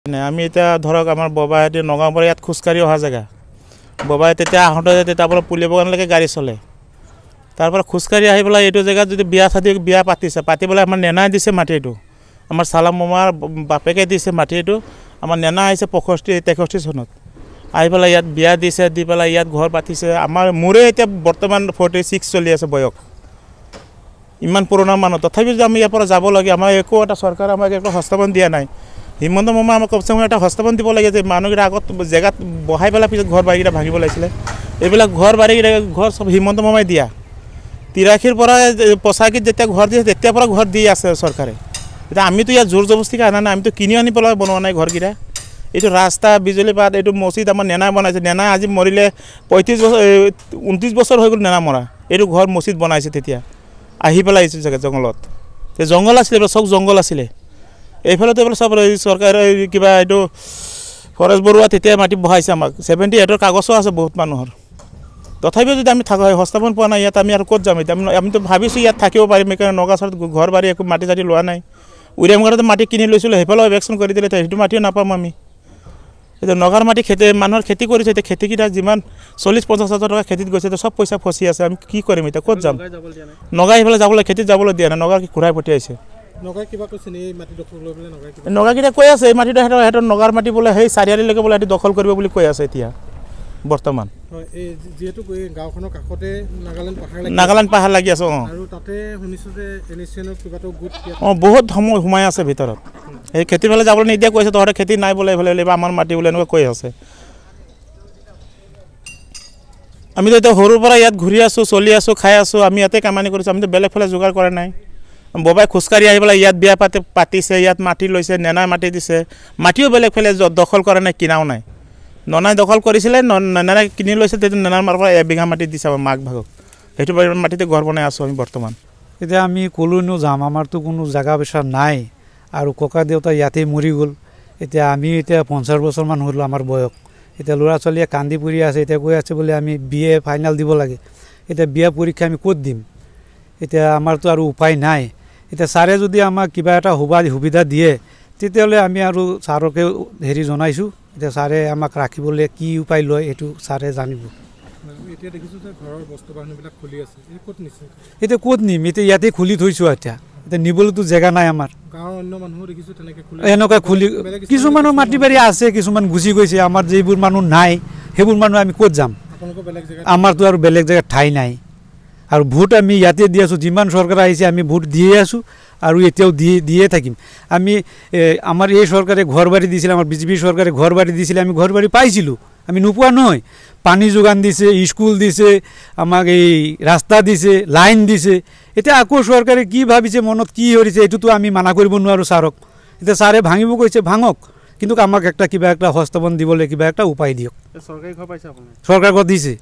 আমি এটা ধৰক আমাৰ ববাইতে নগাঁৱৰ পৰা ইয়াত খোজকাঢ়ি অহা জেগা ববাই তেতিয়া আহোঁতে তেতিয়া পৰা পুলি বাগানলৈকে গাড়ী চলে তাৰ পৰা খোজকাঢ়ি আহি পেলাই এইটো জেগাত যদি বিয়া পাতিছে পাতি পেলাই আমাৰ নেনাই দিছে মাটি এইটো আমাৰ চালাম মামাৰ বাপেকে দিছে মাটি এইটো আমাৰ নেনা আহিছে 65-63 চনত আহি পেলাই ইয়াত বিয়া দিছে দি পেলাই ইয়াত ঘৰ পাতিছে আমাৰ মোৰে এতিয়া বৰ্তমান 46 চলি আছে বয়স ইমান পুৰণা মানুহ তথাপিও যে আমি ইয়াৰ পৰা যাব লাগে আমাৰ একো এটা চৰকাৰে আমাক একো হস্তাপন দিয়া নাই হিমন্ত মামা আমাক কমচে কম এটা হস্তাপন দিব লাগে যে মানুহকেইটা আগত জেগাত বহাই পেলাই পিছত ঘৰ বাৰীকেইটা ভাঙিব লাগিছিলে এইবিলাক ঘৰ বাৰীকেইটা ঘৰ সব হিমন্ত মামাই দিয়া 83 পৰা 85 যেতিয়া ঘৰ দিছে তেতিয়াৰ পৰা ঘৰ দি আছে চৰকাৰে এতিয়া আমিতো ইয়াত জোৰ জবস্তিকে আনা নাই আমিতো কিনি আনি পেলাই বনোৱা নাই ঘৰকেইটা এইটো ৰাস্তা বিজুলী পাত এইটো মছজিদ আমাৰ নেনাই বনাইছে নেনাই আজি মৰিলে 29 বছৰ হৈ গ'ল নেনা মৰা এইটো ঘৰ মছজিদ বনাইছে তেতিয়া আহি পেলাই এইটো জেগা জংগলত তে জংগল আছিলে সব জংগল আছিলে এইফালে তো সব চৰকাৰে কিবা এইটো ফৰেষ্ট বৰুৱা তেতিয়া মাটি বহাইছে আমাক 78 কাগজো আছে বহুত মানুহৰ তথাপিও যদি আমি থাকা হস্তাপন পোৱা নাই ইয়াত আমি আৰু ক'ত যাম এতিয়া আমি তো ভাবিছোঁ ইয়াত থাকিব পাৰিম কাৰণ নগাঁৱত ঘৰ বাৰী একো মাটি চাটি লোৱা নাই উৰিয়ামঘাটতে মাটি কিনি লৈছিলোঁ সেইফালেও ইলেকশ্যন কৰি দিলে সেইটো মাটিও নাপাম আমি এতিয়া নগাঁৱৰ মাটি খেতি মানুহৰ খেতি কৰিছে এতিয়া খেতিকেইটা যিমান 40-50 হাজাৰ টকা খেতিত গৈছে চব পইচা ফচি আছে আমি কি কৰিম এতিয়া ক'ত যাম নগাঁও সেইফালে যাবলৈ খেতিত যাবলৈ দিয়া নাই নগাঁও ঘূৰাই পঠিয়াইছে নগাঁৱকেইটা কৈ আছে এই মাটিটো সিহঁতৰ নগাঁৱৰ মাটি বোলে সেই চাৰিআলিলৈকে বোলে দখল কৰিব বুলি কৈ আছে এতিয়া বৰ্তমান যেহেতু গাঁওখনৰ কাষতে নাগালেণ্ড পাহাৰ লাগি আছে আৰু তাতে শুনিছোঁ যে NHCNৰ কিবাটো গোট বহুত সময় সোমাই আছে ভিতৰত এই খেতি ফালে যাবলৈ নিদিয়া কৈছে তহঁতে খেতি নাই বোলে এইফালে আমাৰ মাটি বোলে এনেকুৱা কৈ আছে আমিতো এতিয়া সৰুৰ পৰা ইয়াত ঘূৰি আছোঁ চলি আছোঁ খাই আছোঁ আমি ইয়াতে কামানি কৰিছোঁ আমিতো বেলেগ ফালে যোগাৰ কৰা নাই ববাই খোজকাঢ়ি আহি পেলাই ইয়াত বিয়া পাতিছে ইয়াত মাটি লৈছে নেনাই মাটি দিছে মাটিও বেলেগ ফালে দখল কৰা নাই কিনাও নাই ননাই দখল কৰিছিলে নেনাই কিনি লৈছে তেতিয়া নেনাৰ মাৰ পৰা 1 বিঘা মাটি দিছে আমাৰ মাক ভাগক সেইটো মাটিতে ঘৰ বনাই আছোঁ আমি বৰ্তমান এতিয়া আমি ক'লৈনো যাম আমাৰতো কোনো জেগা বিচাৰ নাই আৰু ককা দেউতা ইয়াতেই মৰি গ'ল এতিয়া আমি এতিয়া 50 বছৰমান হ'ল আমাৰ বয়স এতিয়া ল'ৰা ছোৱালীয়ে কান্দি পৰি আছে এতিয়া কৈ আছে বোলে আমি BA ফাইনেল দিব লাগে এতিয়া বিয়া পৰীক্ষা আমি ক'ত দিম এতিয়া আমাৰতো আৰু উপায় নাই এতিয়া ছাৰে যদি আমাক কিবা এটা সুবিধা দিয়ে তেতিয়াহ'লে আমি আৰু ছাৰকে হেৰি জনাইছোঁ এতিয়া ছাৰে আমাক ৰাখিবলৈ কি উপায় লয় এইটো ছাৰে জানিব এতিয়া দেখিছোঁ যে ঘৰৰ বস্তু বাহিনীবিলাক খুলি আছে এতিয়া ক'ত নিম এতিয়া ইয়াতে খুলি থৈছোঁ এতিয়া নিবলৈতো জেগা নাই আমাৰ গাঁৱৰ অন্য মানুহো দেখিছোঁ তেনেকৈ এনেকুৱা খুলি কিছুমানৰ মাটি বাৰী আছে কিছুমান গুচি গৈছে আমাৰ যিবোৰ মানুহ নাই সেইবোৰ মানুহ আমি ক'ত যাম আমাৰতো আৰু বেলেগ জেগাত ঠাই নাই আৰু ভোট আমি ইয়াতে দি আছোঁ যিমান চৰকাৰ আহিছে আমি ভোট দিয়ে আছোঁ আৰু এতিয়াও দিয়ে থাকিম আমি আমাৰ এই চৰকাৰে ঘৰ বাৰী দিছিলে আমাৰ BJP চৰকাৰে ঘৰ বাৰী দিছিলে আমি ঘৰ বাৰী পাইছিলোঁ আমি নোপোৱা নহয় পানী যোগান দিছে স্কুল দিছে আমাক এই ৰাস্তা দিছে লাইন দিছে এতিয়া আকৌ চৰকাৰে কি ভাবিছে মনত কি কৰিছে এইটোতো আমি মানা কৰিব নোৱাৰোঁ ছাৰক এতিয়া ছাৰে ভাঙিব কৈছে ভাঙক কিন্তু আমাক কিবা একটা হস্তাপন দিবলৈ কিবা একটা উপায় দিয়ক চৰকাৰী ঘৰ পাইছে আপুনি চৰকাৰ ঘৰ দিছে